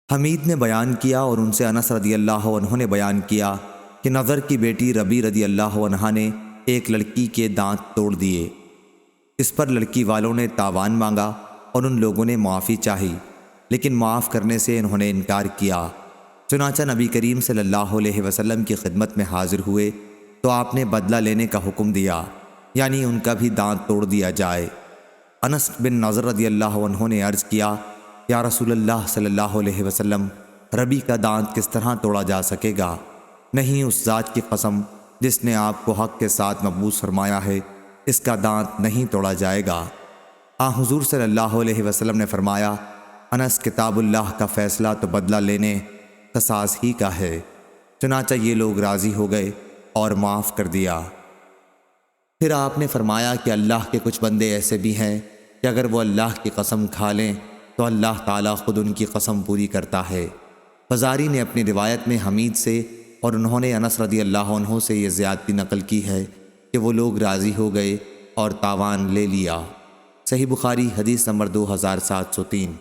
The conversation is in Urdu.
حمید نے بیان کیا اور ان سے انس رضی اللہ عنہ نے بیان کیا کہ نضر کی بیٹی ربی رضی اللہ عنہا نے ایک لڑکی کے دانت توڑ دیے۔ اس پر لڑکی والوں نے تاوان مانگا اور ان لوگوں نے معافی چاہی، لیکن معاف کرنے سے انہوں نے انکار کیا۔ چنانچہ نبی کریم صلی اللہ علیہ وسلم کی خدمت میں حاضر ہوئے تو آپ نے بدلہ لینے کا حکم دیا، یعنی ان کا بھی دانت توڑ دیا جائے۔ انس بن نضر رضی اللہ عنہ نے عرض کیا، یا رسول اللہ صلی اللہ علیہ وسلم، ربی کا دانت کس طرح توڑا جا سکے گا؟ نہیں، اس ذات کی قسم جس نے آپ کو حق کے ساتھ مبعوث فرمایا ہے، اس کا دانت نہیں توڑا جائے گا۔ حضور صلی اللہ علیہ وسلم نے فرمایا، انس، کتاب اللہ کا فیصلہ تو بدلہ لینے قصاص ہی کا ہے۔ چنانچہ یہ لوگ راضی ہو گئے اور معاف کر دیا۔ پھر آپ نے فرمایا کہ اللہ کے کچھ بندے ایسے بھی ہیں کہ اگر وہ اللہ کی قسم کھا لیں تو اللہ تعالیٰ خود ان کی قسم پوری کرتا ہے۔ فزاری نے اپنی روایت میں حمید سے اور انہوں نے انس رضی اللہ عنہ سے یہ زیادتی نقل کی ہے کہ وہ لوگ راضی ہو گئے اور تاوان لے لیا۔ صحیح بخاری حدیث نمبر 2703۔